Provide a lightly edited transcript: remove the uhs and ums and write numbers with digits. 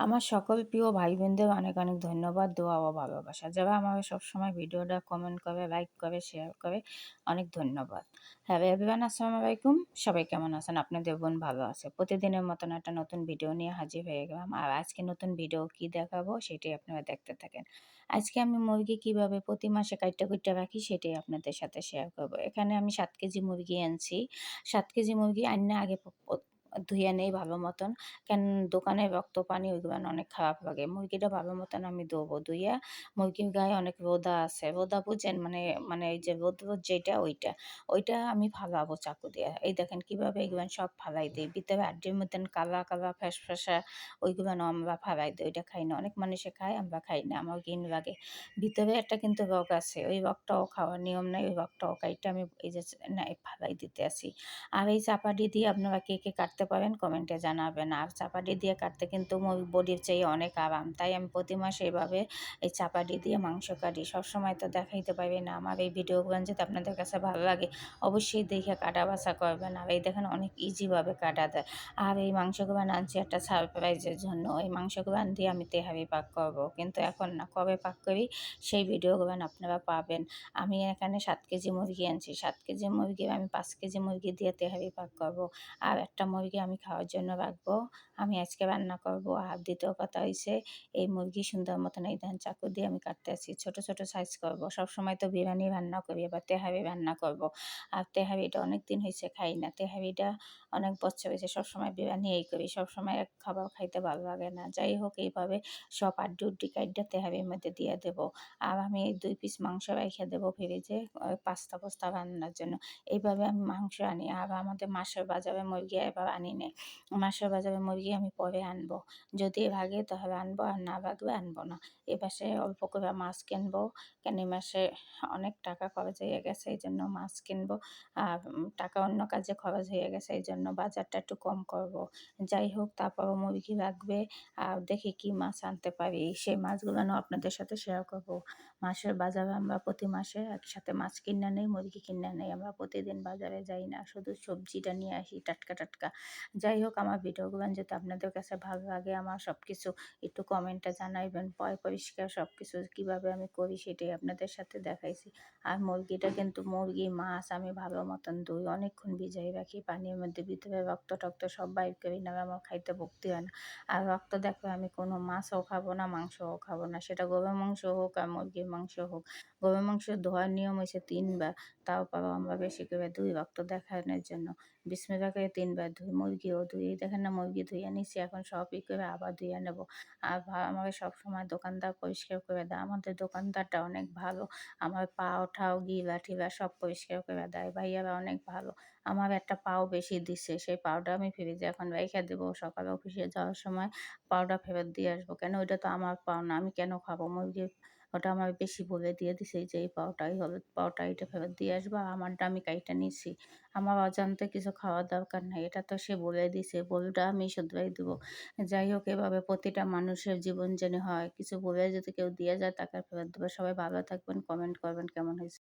আমার সকল প্রিয় ভাই বোনদের অনেক অনেক ধন্যবাদ, দোয়া ও ভালোবাসা। যারা আমাকে সবসময় ভিডিওটা কমেন্ট করে, লাইক করে, শেয়ার করে, অনেক ধন্যবাদ। হ্যালো এভরিওয়ান, আসসালামু আলাইকুম। সবাই কেমন আছেন? আপনাদের বোন ভালো আছে। প্রতিদিনের মতন একটা নতুন ভিডিও নিয়ে হাজির হয়ে গেলাম। আর আজকে নতুন ভিডিও কি দেখাবো সেটাই আপনারা দেখতে থাকেন। আজকে আমি মুরগি কিভাবে প্রতি মাসে কাইট্টা রাখি সেটাই আপনাদের সাথে শেয়ার করব। এখানে আমি ৭ কেজি মুরগি আনছি। ৭ কেজি মুরগি আইনা আগে ধুইয়া নেই ভালো মতন। কেন দোকানের রক্ত পানি ওইগুলান অনেক খারাপ লাগে। মুরগিটা ভালো মতন আমি ধোবো। ধুইয়া মুরগির গায়ে অনেক রোদা আছে। রোদা বুঝেন? মানে এই যে রোদ যেইটা ওইটা আমি ফালাবো চাকু দিয়া। এই দেখেন কিভাবে এগুলান সব ফালাই দেই। ভিতরে হাড্ডির মতন কালা ফ্যাসফ্যাসা ওইগুলানও আমরা ফালাই দেই। ওইটা খাই না। অনেক মানুষে খায়, আমরা খাই না। আমার ঘিণ লাগে। ভিতরে একটা কিন্তু রগ আছে। ওই রগটাও খাওয়ার নিয়ম নাই। ওই রগটাও কাইট্টা আমি এই যে ফালাই দিতে আছি। আর এই চাপাটি দিয়ে আপনারা কে কে কাটতে পারেন কমেন্টে জানাবেন। আর চাপাটি দিয়ে কাটতে কিন্তু বডির চেয়ে অনেক আরাম। তাই আমি প্রতি মাসে এভাবে এই চাপাটি দিয়ে মাংস কাটি। সবসময় তো দেখাইতে পারি না। আমার এই ভিডিওগুলো যদি আপনাদের কাছে ভালো লাগে অবশ্যই দেখে কাটা বাছা করবেন। আর এই দেখেন অনেক ইজিভাবে কাটা দেয়। আর এই মাংসগুলো আনছি একটা সারপ্রাইজের জন্য। এই মাংসগুলো দিয়ে আমি তেহারি পাক করব। কিন্তু এখন না, কবে পাক করি সেই ভিডিওগুলো আপনারা পাবেন। আমি এখানে ৭ কেজি মুরগি আনছি। ৭ কেজি মুরগির আমি ৫ কেজি মুরগি দিয়ে তেহারি পাক করব। আর একটা মুরগি আমি খাওয়ার জন্য রাখবো। আমি আজকে রান্না করব। আর দ্বিতীয় কথা হইছে এই মুরগি সুন্দর মতন এই দেখেন চাকু দিয়ে আমি কাটতেছি। ছোট ছোট সাইজ করব। সবসময় তো বিরিয়ানি রান্না করি, এবার তেহারি রান্না করব। আর তেহারিটা অনেকদিন হইছে খাই না। তেহারিটা অনেক বছর হইছে। সবসময় বিরিয়ানি এই করি। সবসময় এক খাবার খাইতে ভালো লাগে না। যাই হোক এইভাবে সব আড্ডি কাইট্টা তেহারির মধ্যে দিয়ে দেব। আর আমি ২ পিস মাংস রাইখা দেব ফ্রিজে পাস্তা রান্নার জন্য। এইভাবে আমি মাংস আনি। আর আমাদের মাসের বাজারে মুরগি এবার আনি নাই। মাসের বাজারে মুরগি আমি পরে আনবো। যদি ভাগে তাহলে আনবো, আর না ভাগলে আনবো না। এ মাসে অল্প করে মাছ কিনবো। কেন এই মাসে অনেক টাকা খরচ হয়ে গেছে, এইজন্য মাছ কিনবো। আর টাকা অন্য কাজে খরচ হয়ে গেছে, এইজন্য বাজারটা একটু কম করবো। যাই হোক তারপরও মুরগি লাগবে। আর দেখি কি মাছ আনতে পারি। সেই মাছগুলানও আপনাদের সাথে শেয়ার করবো। মাসের বাজারে আমরা প্রতি মাসে একসাথে মাছ কিইনা নেই, মুরগি কিইনা নেই। আমরা প্রতিদিন বাজারে যাই না, শুধু সবজিটা নিয়ে আসি টাটকা। যাই হোক আমার ভিডিওগুলো যদি আপনাদের কাছে ভালো লাগে, আমার সবকিছু একটু কমেন্টে জানাইবেন। পরিষ্কার সবকিছু কিভাবে আমি করি সেটাই আপনাদের সাথে দেখাইছি। আর মুরগিটা কিন্তু মাছ আমি ভালো মতন ধুই, অনেকক্ষণ ভিজাই রাখি পানির মধ্যে। ভিতরে রক্ত-টক্ত সব বাইর করি, নাহলে আমার খাইতে ভক্তি হয় না। আর রক্ত দেখলে আমি কোনো মাছও খাবো না, মাংসও খাবো না। সেটা গরুর মাংস হোক আর মুরগির মাংস হোক। গরুর মাংস ধোয়ার নিয়ম হইছে ৩ বার। তারপরেও আমরা বেশি করে ধুই রক্ত দেখানোর জন্য। বিসমিল্লাহ করে ৩ বার ধুই। মুরগিও ধুই। এই দেখেন না মুরগি ধুইয়া নিছি, এখন সব করে আবার ধুইয়া নেব। আর আমাকে সবসময় দোকানদার পরিষ্কার করে দেয়। আমাদের দোকানদারটা অনেক ভালো। আমার পাও-ঠাও, গিলা-টিলা সব পরিষ্কার করে দেয়। ভাইয়ারা অনেক ভালো। আমার একটা পাও বেশি দিছে। সেই পাওটা আমি ফ্রিজে এখন রাইখা দেব। সকালে অফিসে যাওয়ার সময় পাওটা ফেরত দিয়ে আসবো। কেন ওইটা তো আমার পাও না। আমি কেন খাবো? মুরগির ওটা আমার বেশি বলে দিয়ে দিছে যে এই পাওটা, এই হলুদ পাওটা এটা ফেরত দিয়ে আসবা। আমারটা আমি কাইটা নিছি। আমার অজান্তে কিছু খাওয়ার দরকার নাই। এটা তো সে বলে দিছে। ভুলটা আমি শুধরাই দিব। যাই হোক এভাবে প্রতিটা মানুষের জীবন জানি হয়। কিছু বলে যদি কেউ দিয়ে যায় তাকে ফেরত দেব। সবাই ভালো থাকবেন, কমেন্ট করবেন কেমন হইছে।